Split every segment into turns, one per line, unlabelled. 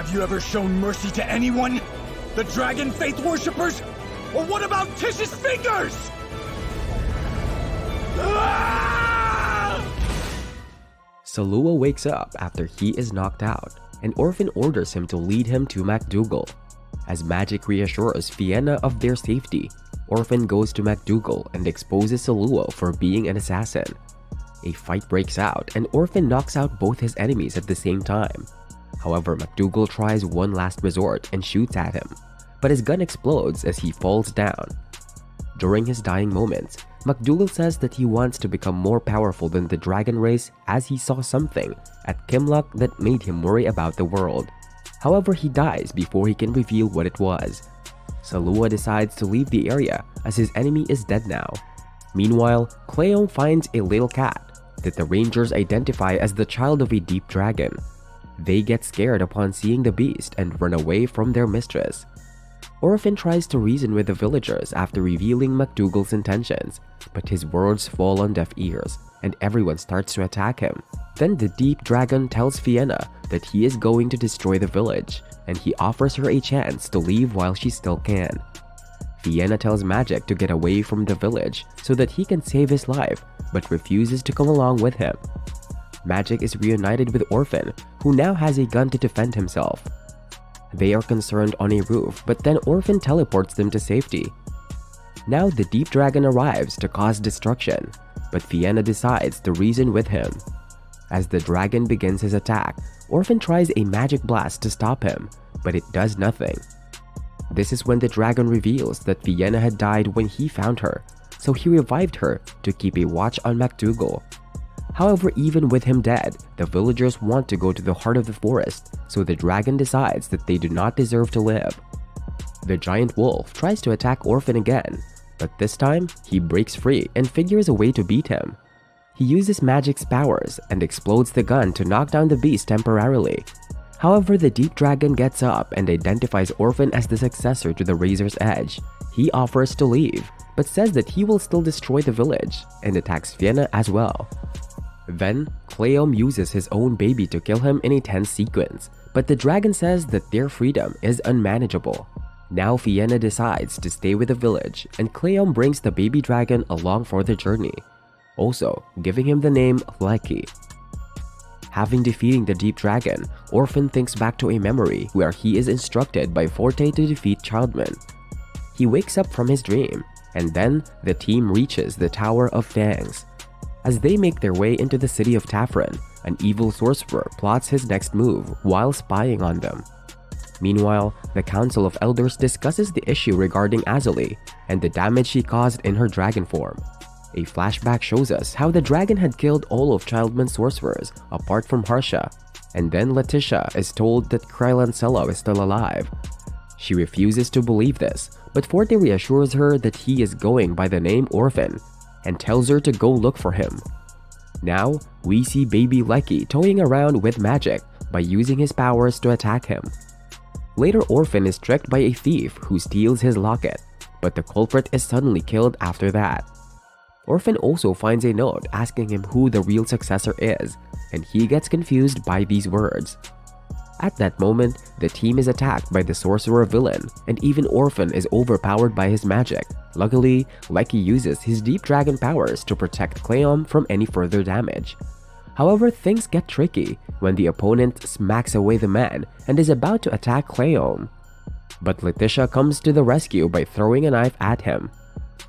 Have you ever shown mercy to anyone? The dragon faith worshippers? Or what about Tish's fingers? Ah!
Salua wakes up after he is knocked out, and Orphan orders him to lead him to MacDougal. As Magic reassures Vienna of their safety, Orphan goes to MacDougal and exposes Salua for being an assassin. A fight breaks out and Orphan knocks out both his enemies at the same time. However, MacDougal tries one last resort and shoots at him, but his gun explodes as he falls down. During his dying moments, MacDougal says that he wants to become more powerful than the dragon race as he saw something at Kimlock that made him worry about the world. However, he dies before he can reveal what it was. Salua decides to leave the area as his enemy is dead now. Meanwhile, Cleome finds a little cat that the rangers identify as the child of a deep dragon. They get scared upon seeing the beast and run away from their mistress. Orphan tries to reason with the villagers after revealing MacDougal's intentions, but his words fall on deaf ears, and everyone starts to attack him. Then the deep dragon tells Vienna that he is going to destroy the village, and he offers her a chance to leave while she still can. Vienna tells Magic to get away from the village so that he can save his life, but refuses to come along with him. Magic is reunited with Orphan, who now has a gun to defend himself. They are concerned on a roof, but then Orphan teleports them to safety. Now the deep dragon arrives to cause destruction, but Vienna decides to reason with him. As the dragon begins his attack, Orphan tries a magic blast to stop him, but it does nothing. This is when the dragon reveals that Vienna had died when he found her, so he revived her to keep a watch on MacDougal. However, even with him dead, the villagers want to go to the heart of the forest, so the dragon decides that they do not deserve to live. The giant wolf tries to attack Orphan again, but this time he breaks free and figures a way to beat him. He uses Magic's powers and explodes the gun to knock down the beast temporarily. However, the deep dragon gets up and identifies Orphan as the successor to the Razor's Edge. He offers to leave, but says that he will still destroy the village and attacks Vienna as well. Then, Cleome uses his own baby to kill him in a tense sequence, but the dragon says that their freedom is unmanageable. Now Vienna decides to stay with the village, and Cleome brings the baby dragon along for the journey, also giving him the name Lecky. Having defeated the deep dragon, Orphan thinks back to a memory where he is instructed by Forte to defeat Childman. He wakes up from his dream, and then the team reaches the Tower of Fangs. As they make their way into the city of Tafren, an evil sorcerer plots his next move while spying on them. Meanwhile, the Council of Elders discusses the issue regarding Azali and the damage she caused in her dragon form. A flashback shows us how the dragon had killed all of Childman's sorcerers apart from Harsha, and then Letitia is told that Krylancello is still alive. She refuses to believe this, but Forte reassures her that he is going by the name Orphan and tells her to go look for him. Now, we see baby Lecky toying around with Magic by using his powers to attack him. Later, Orphan is tricked by a thief who steals his locket, but the culprit is suddenly killed after that. Orphan also finds a note asking him who the real successor is, and he gets confused by these words. At that moment, the team is attacked by the sorcerer villain, and even Orphan is overpowered by his magic. Luckily, Lecky uses his deep dragon powers to protect Cleome from any further damage. However, things get tricky when the opponent smacks away the man and is about to attack Cleome. But Letitia comes to the rescue by throwing a knife at him.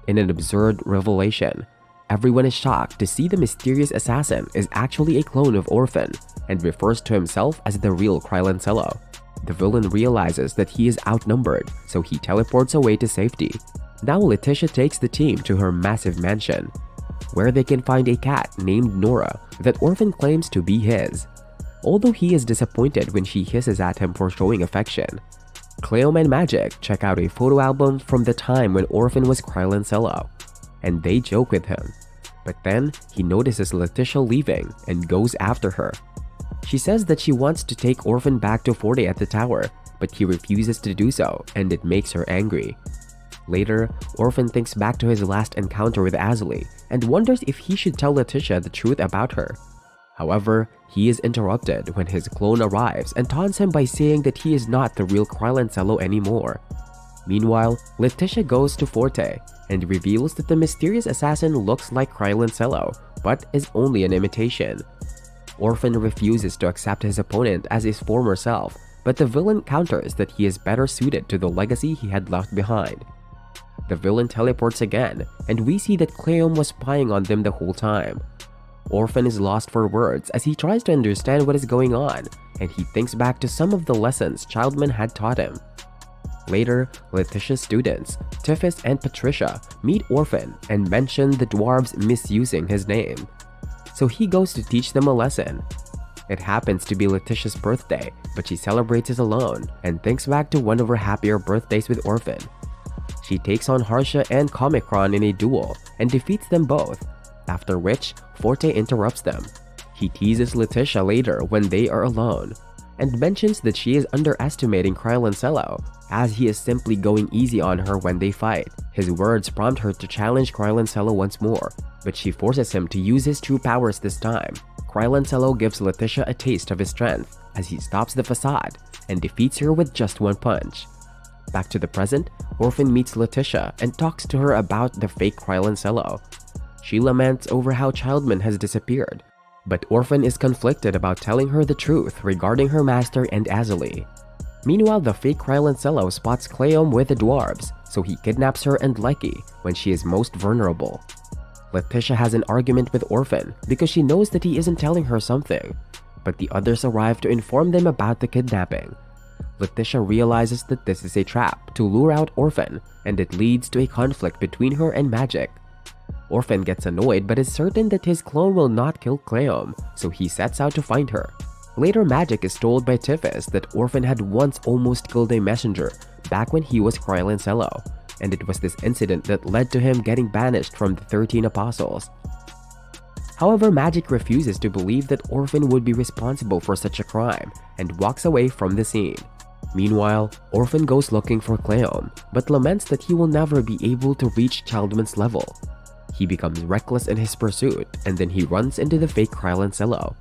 In an absurd revelation, everyone is shocked to see the mysterious assassin is actually a clone of Orphan and refers to himself as the real Krylancello. The villain realizes that he is outnumbered, so he teleports away to safety. Now Letitia takes the team to her massive mansion, where they can find a cat named Nora that Orphan claims to be his. Although he is disappointed when she hisses at him for showing affection. Cleome and Magic check out a photo album from the time when Orphan was Krylancello, and they joke with him. But then, he notices Letitia leaving and goes after her. She says that she wants to take Orphan back to Forte at the tower, but he refuses to do so, and it makes her angry. Later, Orphan thinks back to his last encounter with Azali and wonders if he should tell Letitia the truth about her. However, he is interrupted when his clone arrives and taunts him by saying that he is not the real Krylancello anymore. Meanwhile, Letitia goes to Forte and reveals that the mysterious assassin looks like Krylancello, but is only an imitation. Orphan refuses to accept his opponent as his former self, but the villain counters that he is better suited to the legacy he had left behind. The villain teleports again, and we see that Cleom was spying on them the whole time. Orphan is lost for words as he tries to understand what is going on, and he thinks back to some of the lessons Childman had taught him. Later, Letitia's students, Tiffis and Patricia, meet Orphan and mention the dwarves misusing his name. So he goes to teach them a lesson. It happens to be Letitia's birthday, but she celebrates it alone and thinks back to one of her happier birthdays with Orphan. She takes on Harsha and Comicron in a duel and defeats them both, after which Forte interrupts them. He teases Letitia later when they are alone, and mentions that she is underestimating Krylancello, as he is simply going easy on her when they fight. His words prompt her to challenge Krylancello once more, but she forces him to use his true powers this time. Krylancello gives Letitia a taste of his strength as he stops the facade and defeats her with just one punch. Back to the present, Orphan meets Letitia and talks to her about the fake Krylancello. She laments over how Childman has disappeared, but Orphan is conflicted about telling her the truth regarding her master and Azalee. Meanwhile, the fake Krylancello spots Cleom with the dwarves, so he kidnaps her and Lecky when she is most vulnerable. Letitia has an argument with Orphan because she knows that he isn't telling her something, but the others arrive to inform them about the kidnapping. Letitia realizes that this is a trap to lure out Orphan, and it leads to a conflict between her and Magic. Orphan gets annoyed but is certain that his clone will not kill Cleom, so he sets out to find her. Later, Magic is told by Tiffis that Orphan had once almost killed a messenger back when he was Krylancello, and it was this incident that led to him getting banished from the 13 Apostles. However, Magic refuses to believe that Orphan would be responsible for such a crime and walks away from the scene. Meanwhile, Orphan goes looking for Cleom, but laments that he will never be able to reach Childman's level. He becomes reckless in his pursuit, and then he runs into the fake Krylancello.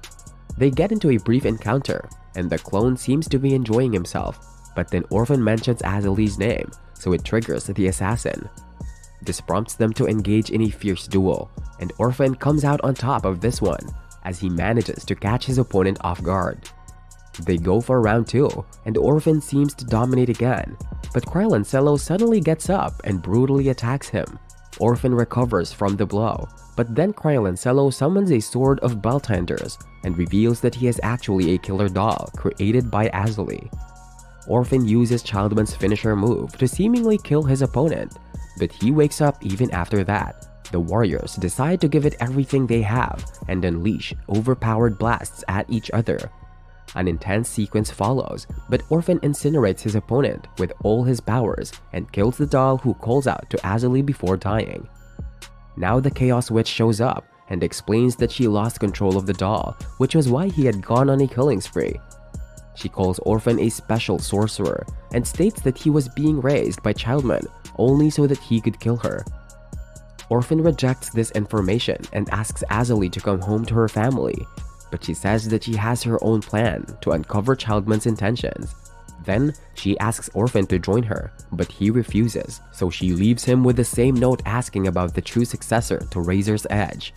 They get into a brief encounter, and the clone seems to be enjoying himself, but then Orphan mentions Azalee's name, so it triggers the assassin. This prompts them to engage in a fierce duel, and Orphan comes out on top of this one, as he manages to catch his opponent off guard. They go for round 2, and Orphan seems to dominate again, but Krylancello suddenly gets up and brutally attacks him. Orphan recovers from the blow, but then Krylancello summons a sword of Beltanders and reveals that he is actually a killer doll created by Azalee. Orphan uses Childman's finisher move to seemingly kill his opponent, but he wakes up even after that. The warriors decide to give it everything they have and unleash overpowered blasts at each other. An intense sequence follows, but Orphan incinerates his opponent with all his powers and kills the doll, who calls out to Azalee before dying. Now the Chaos Witch shows up and explains that she lost control of the doll, which was why he had gone on a killing spree. She calls Orphan a special sorcerer and states that he was being raised by Childman only so that he could kill her. Orphan rejects this information and asks Azalee to come home to her family, but she says that she has her own plan to uncover Childman's intentions. Then, she asks Orphan to join her, but he refuses, so she leaves him with the same note asking about the true successor to Razor's Edge.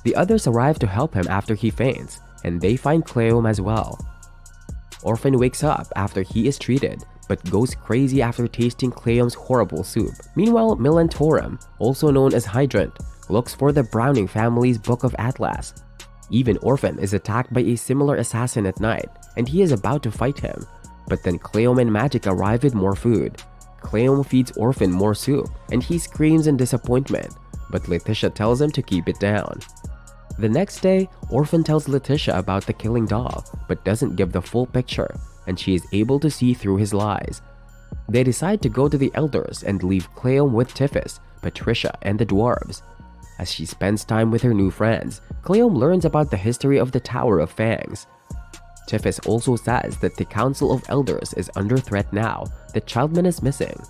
The others arrive to help him after he faints, and they find Cleom as well. Orphan wakes up after he is treated, but goes crazy after tasting Cleom's horrible soup. Meanwhile, Melantorum, also known as Hydrant, looks for the Browning family's Book of Atlas. Even Orphan is attacked by a similar assassin at night, and he is about to fight him, but then Cleom and Magic arrive with more food. Cleom feeds Orphan more soup, and he screams in disappointment, but Letitia tells him to keep it down. The next day, Orphan tells Letitia about the killing doll, but doesn't give the full picture, and she is able to see through his lies. They decide to go to the Elders and leave Cleom with Tiffis, Patricia, and the dwarves. As she spends time with her new friends, Cleom learns about the history of the Tower of Fangs. Tiffis also says that the Council of Elders is under threat now that Childman is missing.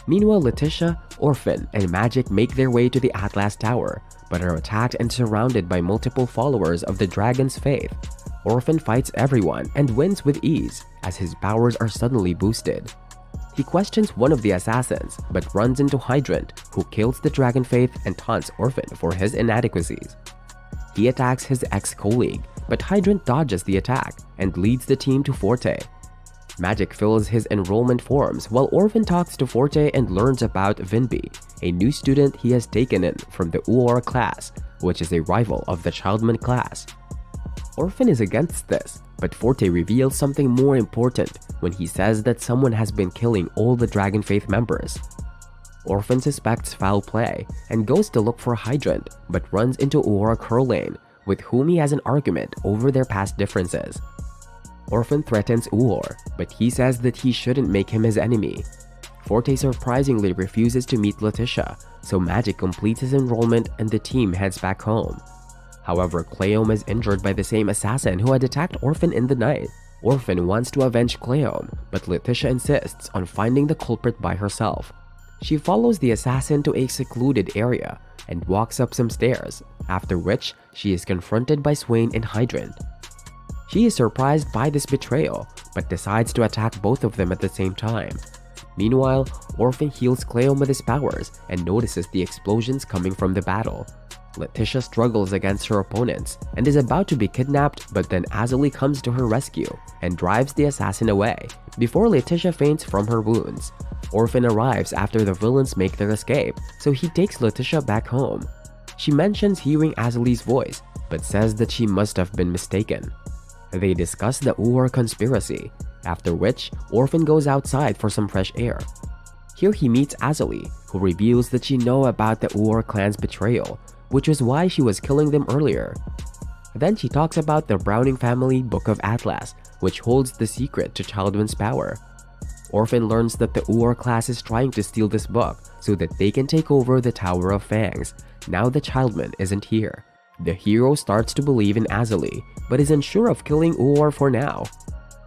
Meanwhile, Letitia, Orphan, and Magic make their way to the Atlas Tower, but are attacked and surrounded by multiple followers of the dragon's faith. Orphan fights everyone and wins with ease as his powers are suddenly boosted. He questions one of the assassins but runs into Hydrant, who kills the dragon faith and taunts Orphan for his inadequacies. He attacks his ex-colleague, but Hydrant dodges the attack and leads the team to Forte. Magic fills his enrollment forms while Orphan talks to Forte and learns about Vinby, a new student he has taken in from the UOR class, which is a rival of the Childman class. Orphan is against this, but Forte reveals something more important when he says that someone has been killing all the Dragon Faith members. Orphan suspects foul play and goes to look for Hydrant, but runs into Aurora Curlane, with whom he has an argument over their past differences. Orphan threatens Uor, but he says that he shouldn't make him his enemy. Forte surprisingly refuses to meet Letitia, so Magic completes his enrollment and the team heads back home. However, Cleome is injured by the same assassin who had attacked Orphan in the night. Orphan wants to avenge Cleome, but Letitia insists on finding the culprit by herself. She follows the assassin to a secluded area and walks up some stairs, after which she is confronted by Swain and Hydrant. She is surprised by this betrayal, but decides to attack both of them at the same time. Meanwhile, Orphan heals Cleome with his powers and notices the explosions coming from the battle. Letitia struggles against her opponents and is about to be kidnapped, but then Azalee comes to her rescue and drives the assassin away before Letitia faints from her wounds. Orphan arrives after the villains make their escape, so he takes Letitia back home. She mentions hearing Azalee's voice, but says that she must have been mistaken. They discuss the Uor conspiracy, after which Orphan goes outside for some fresh air. Here he meets Azalee, who reveals that she knows about the Uor clan's betrayal, which was why she was killing them earlier. Then she talks about the Browning family Book of Atlas, which holds the secret to Childman's power. Orphan learns that the Uor class is trying to steal this book so that they can take over the Tower of Fangs, now that Childman isn't here. The hero starts to believe in Azalee, but is unsure of killing Uor for now.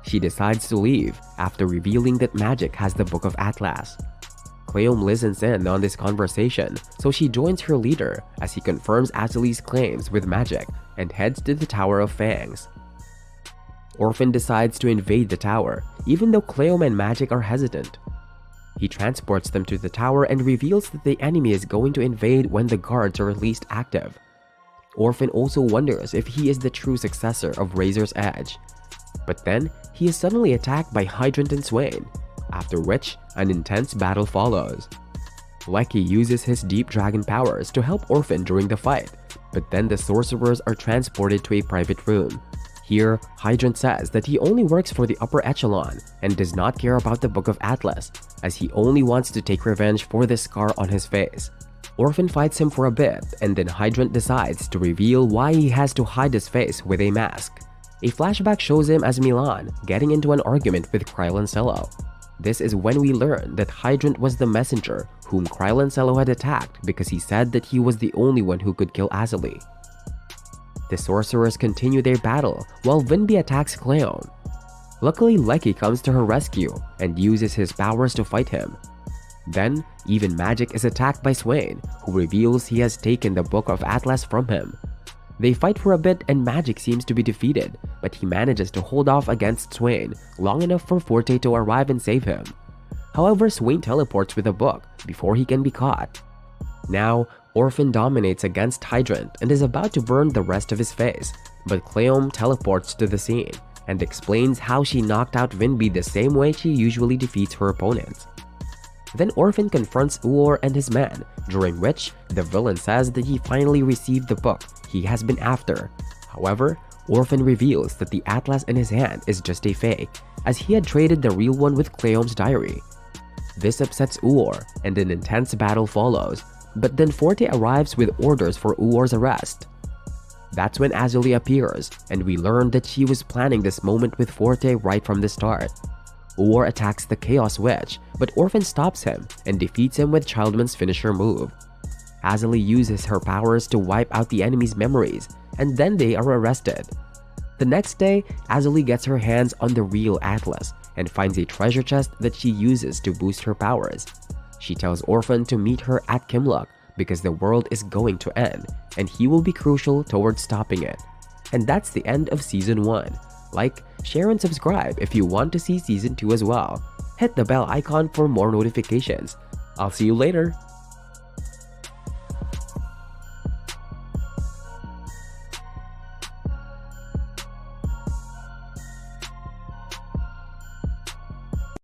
She decides to leave after revealing that Magic has the Book of Atlas. Cleome listens in on this conversation, so she joins her leader as he confirms Azalee's claims with Magic and heads to the Tower of Fangs. Orphan decides to invade the tower, even though Cleome and Magic are hesitant. He transports them to the tower and reveals that the enemy is going to invade when the guards are least active. Orphan also wonders if he is the true successor of Razor's Edge. But then, he is suddenly attacked by Hydrant and Swain, after which an intense battle follows. Lecky uses his deep dragon powers to help Orphan during the fight, but then the sorcerers are transported to a private room. Here, Hydrant says that he only works for the upper echelon and does not care about the Book of Atlas, as he only wants to take revenge for the scar on his face. Orphan fights him for a bit, and then Hydrant decides to reveal why he has to hide his face with a mask. A flashback shows him as Milan getting into an argument with Krylancello. This is when we learn that Hydrant was the messenger whom Krylancello had attacked because he said that he was the only one who could kill Azalee. The sorcerers continue their battle while Vinby attacks Cleome. Luckily, Lecky comes to her rescue and uses his powers to fight him. Then, even Magic is attacked by Swain, who reveals he has taken the Book of Atlas from him. They fight for a bit and Magic seems to be defeated, but he manages to hold off against Swain long enough for Forte to arrive and save him. However, Swain teleports with a book before he can be caught. Now, Orphan dominates against Hydrant and is about to burn the rest of his face, but Cleome teleports to the scene and explains how she knocked out Vinby the same way she usually defeats her opponents. Then Orphan confronts Uor and his men, during which the villain says that he finally received the book he has been after. However, Orphan reveals that the atlas in his hand is just a fake, as he had traded the real one with Cleome's diary. This upsets Uor, and an intense battle follows, but then Forte arrives with orders for Uor's arrest. That's when Azalee appears, and we learn that she was planning this moment with Forte right from the start. Uor attacks the Chaos Witch, but Orphan stops him and defeats him with Childman's finisher move. Azalee uses her powers to wipe out the enemy's memories, and then they are arrested. The next day, Azalee gets her hands on the real Atlas and finds a treasure chest that she uses to boost her powers. She tells Orphan to meet her at Kimlock, because the world is going to end and he will be crucial towards stopping it. And that's the end of Season 1. Like, share and subscribe if you want to see Season 2 as well. Hit the bell icon for more notifications. I'll see you later!